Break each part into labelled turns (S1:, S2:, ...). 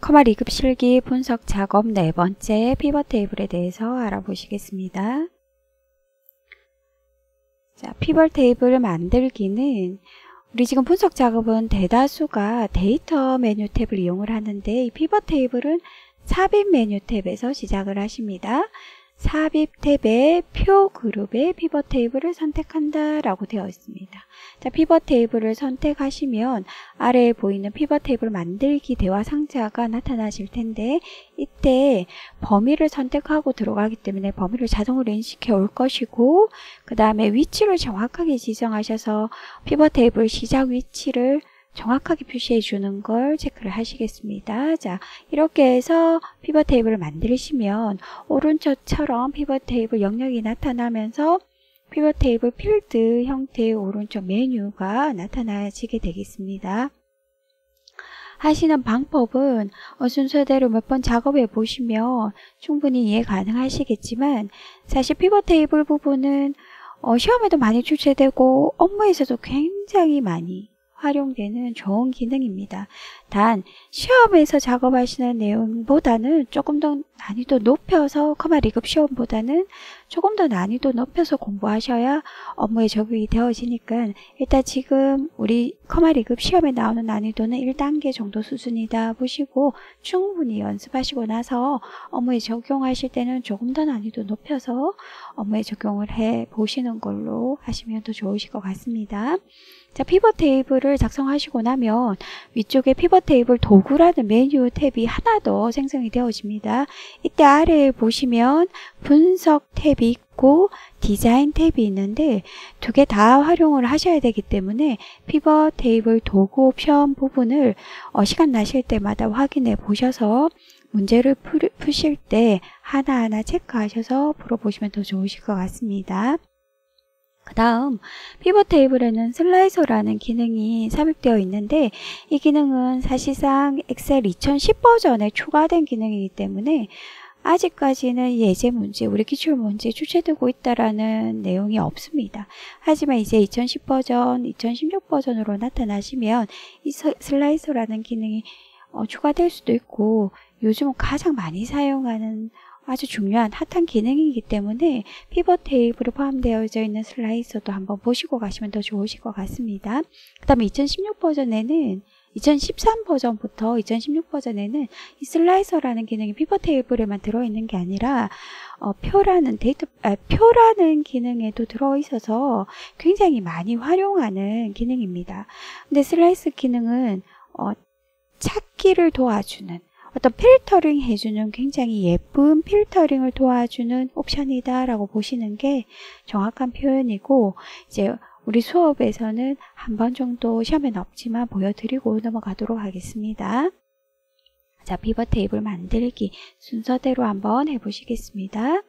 S1: 커마 리급 실기 분석 작업 네 번째 피벗 테이블에 대해서 알아보시겠습니다. 자, 피벗 테이블 만들기는 우리 지금 분석 작업은 대다수가 데이터 메뉴 탭을 이용을 하는데 이 피벗 테이블은 삽입 메뉴 탭에서 시작을 하십니다. 삽입 탭에 표 그룹의 피벗 테이블을 선택한다 라고 되어 있습니다. 자, 피벗 테이블을 선택하시면 아래에 보이는 피벗 테이블 만들기 대화 상자가 나타나실 텐데 이때 범위를 선택하고 들어가기 때문에 범위를 자동으로 인식해 올 것이고 그 다음에 위치를 정확하게 지정하셔서 피벗 테이블 시작 위치를 정확하게 표시해 주는 걸 체크를 하시겠습니다. 자, 이렇게 해서 피벗 테이블을 만드시면 오른쪽처럼 피벗 테이블 영역이 나타나면서 피벗 테이블 필드 형태의 오른쪽 메뉴가 나타나지게 되겠습니다. 하시는 방법은 순서대로 몇 번 작업해 보시면 충분히 이해 가능하시겠지만 사실 피벗 테이블 부분은 시험에도 많이 출제되고 업무에서도 굉장히 많이 활용되는 좋은 기능입니다. 단 시험에서 작업하시는 내용보다는 조금 더 난이도 높여서 커마 리급 시험보다는 조금 더 난이도 높여서 공부하셔야 업무에 적용이 되어지니까 일단 지금 우리 커마 리급 시험에 나오는 난이도는 1단계 정도 수준이다 보시고 충분히 연습하시고 나서 업무에 적용하실 때는 조금 더 난이도 높여서 업무에 적용을 해 보시는 걸로 하시면 더 좋으실 것 같습니다. 자, 피벗 테이블을 작성하시고 나면 위쪽에 피벗 테이블 도구라는 메뉴 탭이 하나 더 생성이 되어집니다. 이때 아래에 보시면 분석 탭이 있고 디자인 탭이 있는데 두 개 다 활용을 하셔야 되기 때문에 피벗 테이블 도구 옵션 부분을 시간 나실 때마다 확인해 보셔서 문제를 푸실 때 하나하나 체크하셔서 풀어보시면 더 좋으실 것 같습니다. 그 다음 피벗 테이블에는 슬라이서라는 기능이 삽입되어 있는데 이 기능은 사실상 엑셀 2010 버전에 추가된 기능이기 때문에 아직까지는 예제 문제, 우리 기출 문제에 출제되고 있다라는 내용이 없습니다. 하지만 이제 2010 버전, 2016 버전으로 나타나시면 이 슬라이서라는 기능이 추가될 수도 있고 요즘 가장 많이 사용하는 아주 중요한 핫한 기능이기 때문에 피벗 테이블에 포함되어 있는 슬라이서도 한번 보시고 가시면 더 좋으실 것 같습니다. 그 다음에 2016 버전에는 2013 버전부터 2016 버전에는 이 슬라이서라는 기능이 피벗 테이블에만 들어있는 게 아니라 표라는 기능에도 들어있어서 굉장히 많이 활용하는 기능입니다. 근데 슬라이서 기능은 찾기를 도와주는 어떤 필터링 해주는 굉장히 예쁜 필터링을 도와주는 옵션이다 라고 보시는 게 정확한 표현이고 이제 우리 수업에서는 한 번 정도 시험에는 없지만 보여드리고 넘어가도록 하겠습니다. 자, 피벗 테이블 만들기 순서대로 한번 해보시겠습니다.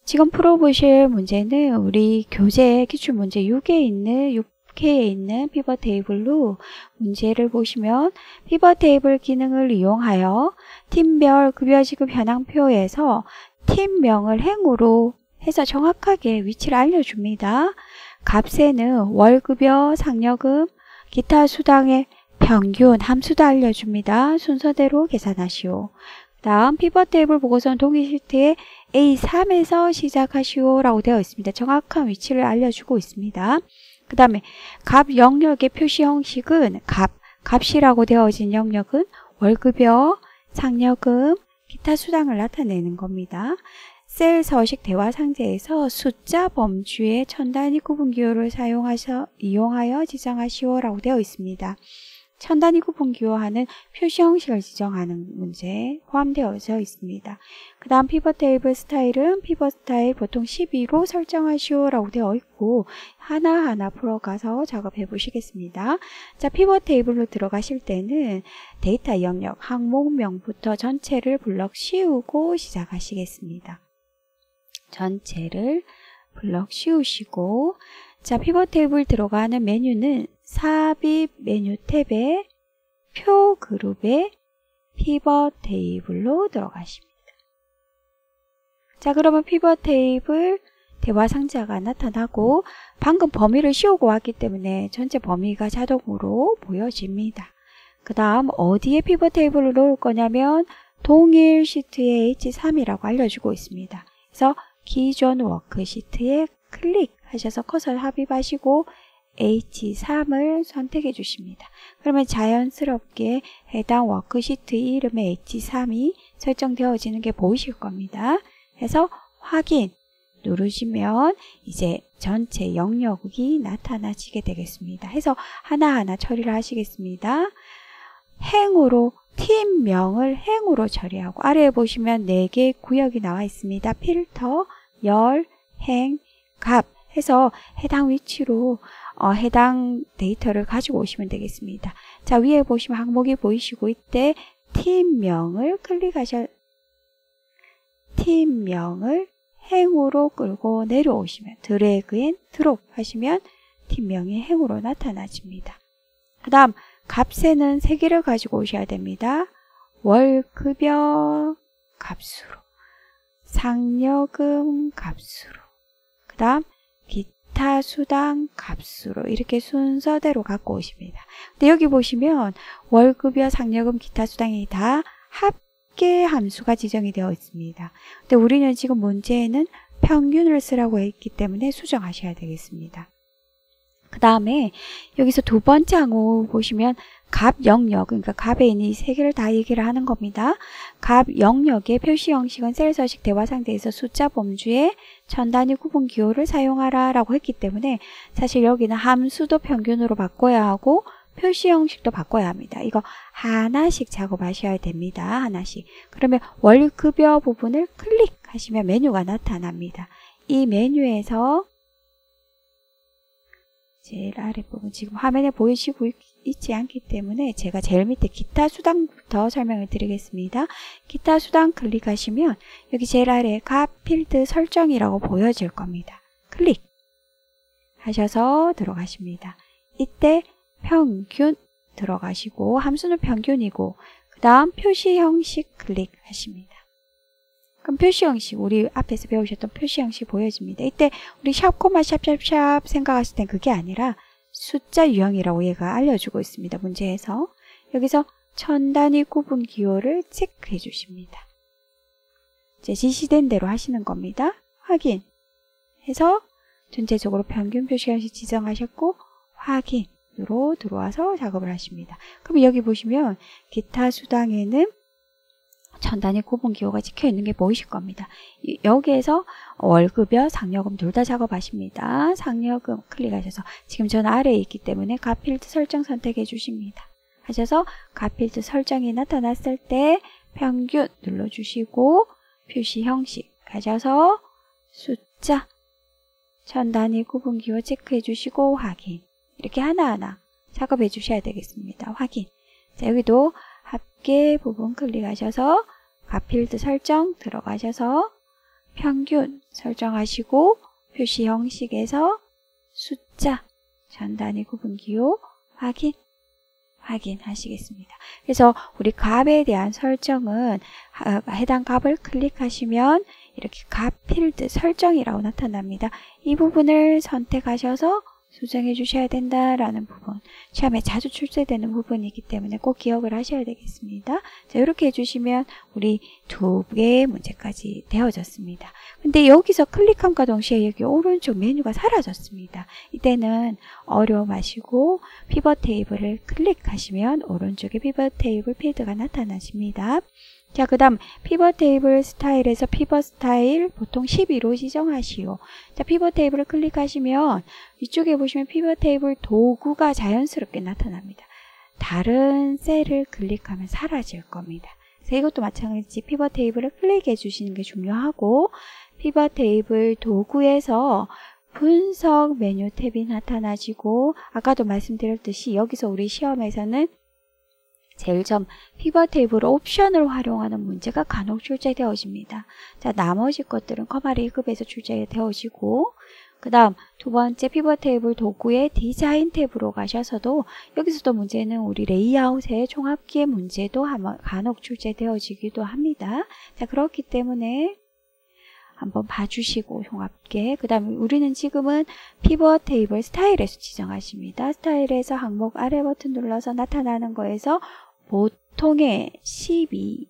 S1: 지금 풀어보실 문제는 우리 교재 기출문제 6에 있는 피벗 테이블로 문제를 보시면 피벗 테이블 기능을 이용하여 팀별 급여 지급 현황표에서 팀명을 행으로 해서 정확하게 위치를 알려줍니다. 값에는 월급여, 상여금, 기타 수당의 평균, 함수도 알려줍니다. 순서대로 계산하시오. 다음 피벗 테이블 보고서는 동의 시트에 A3에서 시작하시오 라고 되어 있습니다. 정확한 위치를 알려주고 있습니다. 그 다음에 값 영역의 표시 형식은 값이라고 되어진 영역은 월급여, 상여금, 기타 수당을 나타내는 겁니다. 셀 서식 대화 상자에서 숫자 범주의 천 단위 구분 기호를 이용하여 지정하시오 라고 되어 있습니다. 천 단위 구분 기호하는 표시 형식을 지정하는 문제에 포함되어져 있습니다. 그 다음 피벗 테이블 스타일은 피벗 스타일 보통 12로 설정하시오 라고 되어 있고 하나하나 풀어가서 작업해 보시겠습니다. 자, 피벗 테이블로 들어가실 때는 데이터 영역 항목명부터 전체를 블럭 씌우고 시작하시겠습니다. 전체를 블럭 씌우시고 자, 피벗 테이블 들어가는 메뉴는 삽입 메뉴 탭에 표 그룹의 피벗 테이블로 들어가십니다. 자, 그러면 피벗 테이블 대화 상자가 나타나고 방금 범위를 씌우고 왔기 때문에 전체 범위가 자동으로 보여집니다. 그 다음 어디에 피벗 테이블을 놓을 거냐면 동일 시트에 H3이라고 알려주고 있습니다. 그래서 기존 워크시트에 클릭하셔서 커서 삽입하시고 H3을 선택해 주십니다. 그러면 자연스럽게 해당 워크시트 이름의 H3이 설정되어지는 게 보이실 겁니다. 그래서 확인 누르시면 이제 전체 영역이 나타나시게 되겠습니다. 해서 하나하나 처리를 하시겠습니다. 행으로 팀명을 행으로 처리하고 아래에 보시면 4개의 구역이 나와 있습니다. 필터, 열, 행, 값 해서 해당 위치로 해당 데이터를 가지고 오시면 되겠습니다. 자, 위에 보시면 항목이 보이시고 이때 팀명을 팀명을 행으로 끌고 내려오시면 드래그 앤 드롭 하시면 팀명이 행으로 나타나집니다. 그 다음 값에는 3개를 가지고 오셔야 됩니다. 월급여 값으로, 상여금 값으로, 그 다음 기타 수당 값으로 이렇게 순서대로 갖고 오십니다. 근데 여기 보시면 월급여, 상여금, 기타 수당이 다 합계 함수가 지정이 되어 있습니다. 근데 우리는 지금 문제에는 평균을 쓰라고 했기 때문에 수정하셔야 되겠습니다. 그 다음에 여기서 두 번째 항목 보시면 값 영역, 그러니까 값에 있는 이 3개를 다 얘기를 하는 겁니다. 값 영역의 표시 형식은 셀 서식 대화 상태에서 숫자 범주에 천 단위 구분 기호를 사용하라 라고 했기 때문에 사실 여기는 함수도 평균으로 바꿔야 하고 표시 형식도 바꿔야 합니다. 이거 하나씩 작업하셔야 됩니다. 하나씩. 그러면 월급여 부분을 클릭하시면 메뉴가 나타납니다. 이 메뉴에서 제일 아랫부분 지금 화면에 보이시고 있지 않기 때문에 제가 제일 밑에 기타 수당부터 설명을 드리겠습니다. 기타 수당 클릭하시면 여기 제일 아래에 값 필드 설정이라고 보여질 겁니다. 클릭 하셔서 들어가십니다. 이때 평균 들어가시고 함수는 평균이고 그 다음 표시 형식 클릭하십니다. 그럼 표시 형식, 우리 앞에서 배우셨던 표시 형식 보여집니다. 이때 우리 샵, 코마, 샵 생각하실 땐 그게 아니라 숫자 유형이라고 얘가 알려주고 있습니다. 문제에서. 여기서 천 단위 구분 기호를 체크해 주십니다. 이제 지시된 대로 하시는 겁니다. 확인 해서 전체적으로 평균 표시 형식 지정하셨고 확인으로 들어와서 작업을 하십니다. 그럼 여기 보시면 기타 수당에는 천 단위 구분 기호가 찍혀 있는 게 보이실 겁니다. 여기에서 월급여, 상여금 둘 다 작업하십니다. 상여금 클릭하셔서 지금 저는 아래에 있기 때문에 값 필드 설정 선택해 주십니다. 하셔서 값 필드 설정이 나타났을 때 평균 눌러주시고 표시 형식 가셔서 숫자 천 단위 구분 기호 체크해 주시고 확인 이렇게 하나하나 작업해 주셔야 되겠습니다. 확인. 자, 여기도 합계 부분 클릭하셔서 값 필드 설정 들어가셔서 평균 설정하시고 표시 형식에서 숫자 천 단위 구분 기호 확인하시겠습니다. 그래서 우리 값에 대한 설정은 해당 값을 클릭하시면 이렇게 값 필드 설정이라고 나타납니다. 이 부분을 선택하셔서 수정해 주셔야 된다라는 부분, 시험에 자주 출제되는 부분이기 때문에 꼭 기억을 하셔야 되겠습니다. 자, 이렇게 해주시면 우리 2개의 문제까지 되어졌습니다. 근데 여기서 클릭함과 동시에 여기 오른쪽 메뉴가 사라졌습니다. 이때는 어려워 마시고 피벗 테이블을 클릭하시면 오른쪽에 피벗 테이블 필드가 나타나십니다. 자, 그 다음 피벗 테이블 스타일에서 피벗 스타일 보통 12로 지정하시오. 자, 피벗 테이블을 클릭하시면 위쪽에 보시면 피벗 테이블 도구가 자연스럽게 나타납니다. 다른 셀을 클릭하면 사라질 겁니다. 그래서 이것도 마찬가지 피벗 테이블을 클릭해 주시는 게 중요하고 피벗 테이블 도구에서 분석 메뉴 탭이 나타나시고 아까도 말씀드렸듯이 여기서 우리 시험에서는 제일 처음 피벗 테이블 옵션을 활용하는 문제가 간혹 출제되어집니다. 자, 나머지 것들은 커마리 1급에서 출제되어지고 그 다음 두 번째 피벗 테이블 도구의 디자인 탭으로 가셔서도 여기서도 문제는 우리 레이아웃의 종합기의 문제도 간혹 출제되어지기도 합니다. 자, 그렇기 때문에 한번 봐주시고 종합계. 그 다음에 우리는 지금은 피벗 테이블 스타일에서 지정하십니다. 스타일에서 항목 아래 버튼 눌러서 나타나는 거에서 보통의 12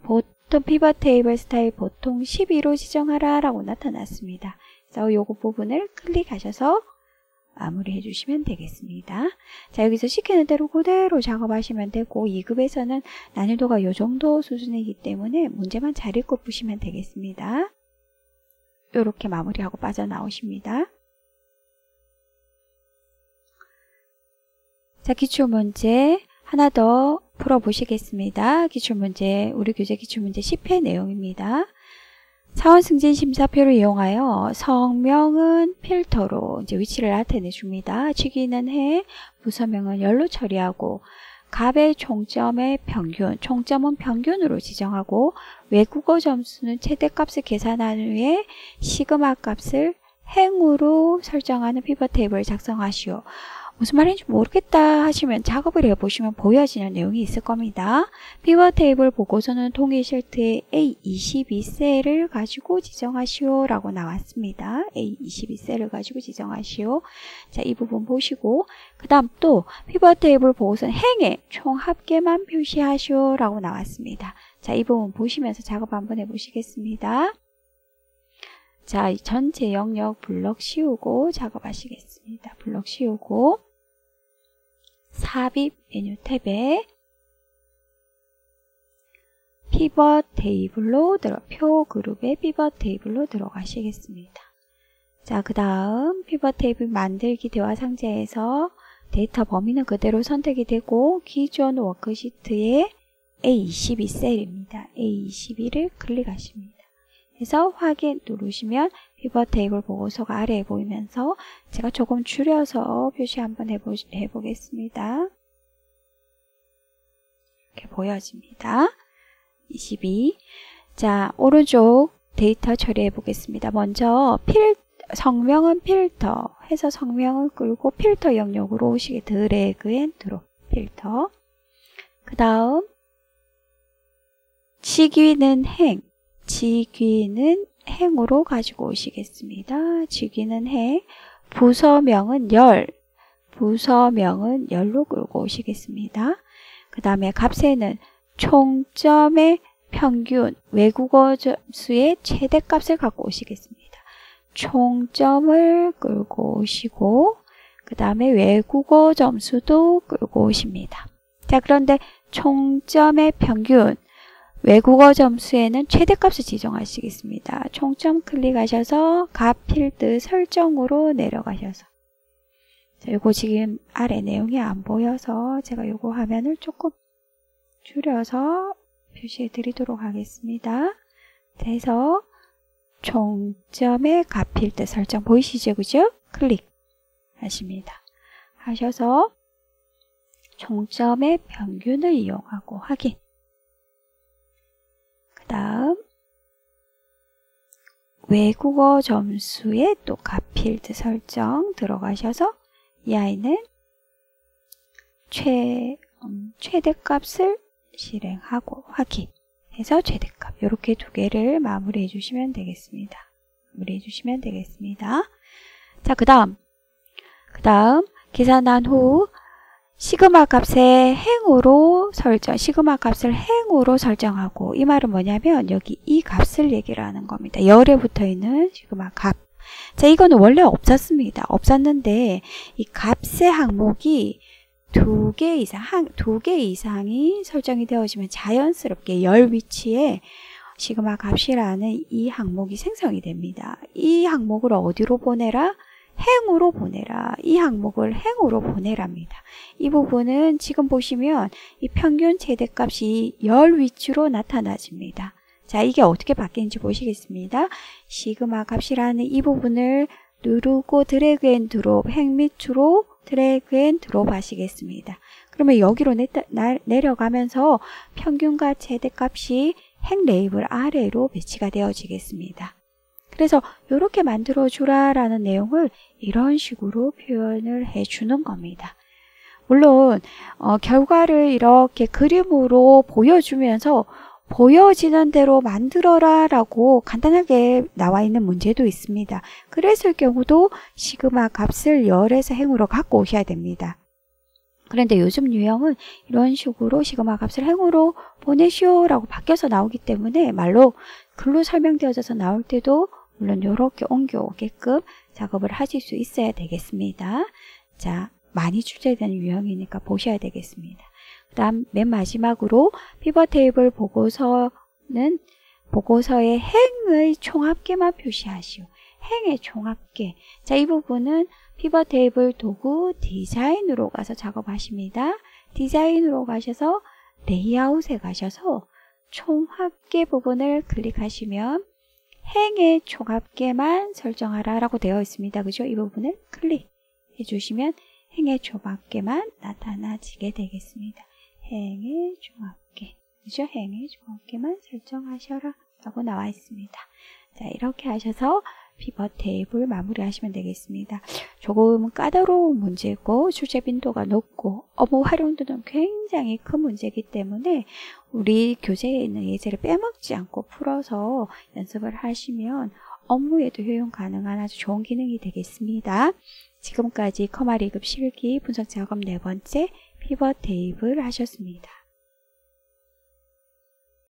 S1: 보통 피벗 테이블 스타일 보통 12로 지정하라 라고 나타났습니다. 그래서 요거 부분을 클릭하셔서 마무리해 주시면 되겠습니다. 자, 여기서 시키는 대로 그대로 작업하시면 되고 2급에서는 난이도가 요 정도 수준이기 때문에 문제만 잘 읽고 푸시면 되겠습니다. 요렇게 마무리하고 빠져나오십니다. 자, 기출문제 하나 더 풀어보시겠습니다. 기출문제, 우리 교재 기출문제 10회 내용입니다. 사원 승진 심사표를 이용하여 성명은 필터로 이제 위치를 나타내 줍니다. 취기는 해, 부서명은 열로 처리하고, 갑의 총점의 평균, 총점은 평균으로 지정하고, 외국어 점수는 최대값을 계산한 후에 시그마 값을 행으로 설정하는 피벗 테이블을 작성하시오. 무슨 말인지 모르겠다 하시면 작업을 해보시면 보여지는 내용이 있을 겁니다. 피벗 테이블 보고서는 통일 실트에 A22셀을 가지고 지정하시오 라고 나왔습니다. A22셀을 가지고 지정하시오. 자, 이 부분 보시고 그 다음 또 피벗 테이블 보고서는 행의 총 합계만 표시하시오 라고 나왔습니다. 자, 이 부분 보시면서 작업 한번 해보시겠습니다. 자, 이 전체 영역 블럭 씌우고 작업하시겠습니다. 블럭 씌우고 삽입 메뉴 탭에 피벗 테이블로 표 그룹의 피벗 테이블로 들어가시겠습니다. 자, 그 다음 피벗 테이블 만들기 대화 상자에서 데이터 범위는 그대로 선택이 되고 기존 워크시트에 A22셀입니다. A22를 클릭하십니다. 그래서 확인 누르시면 피벗 테이블 보고서가 아래에 보이면서 제가 조금 줄여서 표시 한번 해보겠습니다. 이렇게 보여집니다. 22. 자, 오른쪽 데이터 처리해 보겠습니다. 먼저 성명은 필터 해서 성명을 끌고 필터 영역으로 오시게 드래그 앤 드롭 필터. 그 다음 직위는 행. 직위는 행으로 가지고 오시겠습니다. 직위는 행, 부서명은 열, 부서명은 열로 끌고 오시겠습니다. 그 다음에 값에는 총점의 평균, 외국어 점수의 최대값을 갖고 오시겠습니다. 총점을 끌고 오시고 그 다음에 외국어 점수도 끌고 오십니다. 자, 그런데 총점의 평균, 외국어 점수에는 최대값을 지정하시겠습니다. 총점 클릭하셔서 값 필드 설정으로 내려가셔서 자, 요거 지금 아래 내용이 안 보여서 제가 요거 화면을 조금 줄여서 표시해 드리도록 하겠습니다. 그래서 총점의 값 필드 설정 보이시죠? 그죠? 클릭 하십니다. 하셔서 총점의 평균을 이용하고 확인. 그 다음 외국어 점수에 또 값 필드 설정 들어가셔서 이 아이는 최대값을 실행하고 확인 해서 최대값 이렇게 두 개를 마무리해 주시면 되겠습니다. 마무리해 주시면 되겠습니다. 자, 그 다음 계산한 후 시그마 값의 행으로 설정, 시그마 값을 행으로 설정하고 이 말은 뭐냐면 여기 이 값을 얘기를 하는 겁니다. 열에 붙어 있는 시그마 값. 자, 이거는 원래 없었습니다. 없었는데 이 값의 항목이 두 개 이상이 설정이 되어지면 자연스럽게 열 위치에 시그마 값이라는 이 항목이 생성이 됩니다. 이 항목을 어디로 보내라? 행으로 보내라. 이 항목을 행으로 보내랍니다. 이 부분은 지금 보시면 이 평균 최대값이 열 위치로 나타나집니다. 자, 이게 어떻게 바뀌는지 보시겠습니다. 시그마 값이라는 이 부분을 누르고 드래그 앤 드롭, 행 밑으로 드래그 앤 드롭 하시겠습니다. 그러면 여기로 내려가면서 평균과 최대값이 행 레이블 아래로 배치가 되어지겠습니다. 그래서 이렇게 만들어주라 라는 내용을 이런 식으로 표현을 해주는 겁니다. 물론 결과를 이렇게 그림으로 보여주면서 보여지는 대로 만들어라 라고 간단하게 나와 있는 문제도 있습니다. 그랬을 경우도 시그마 값을 열에서 행으로 갖고 오셔야 됩니다. 그런데 요즘 유형은 이런 식으로 시그마 값을 행으로 보내시오 라고 바뀌어서 나오기 때문에 말로 글로 설명되어져서 나올 때도 물론 이렇게 옮겨오게끔 작업을 하실 수 있어야 되겠습니다. 자, 많이 출제되는 유형이니까 보셔야 되겠습니다. 그 다음 맨 마지막으로 피벗 테이블 보고서의 행의 총합계만 표시하시오. 행의 총합계. 자, 이 부분은 피벗 테이블 도구 디자인으로 가서 작업하십니다. 디자인으로 가셔서 레이아웃에 가셔서 총합계 부분을 클릭하시면 행의 총합계만 설정하라 라고 되어 있습니다. 그죠? 이 부분을 클릭해 주시면 행의 총합계만 나타나지게 되겠습니다. 행의 총합계. 그죠? 행의 총합계만 설정하셔라 라고 나와 있습니다. 자, 이렇게 하셔서 피벗 테이블 마무리하시면 되겠습니다. 조금 까다로운 문제고 출제 빈도가 높고 업무 활용도는 굉장히 큰 문제이기 때문에 우리 교재에 있는 예제를 빼먹지 않고 풀어서 연습을 하시면 업무에도 효용 가능한 아주 좋은 기능이 되겠습니다. 지금까지 커마 2급 실기 분석 작업 4번째 피벗 테이블 하셨습니다.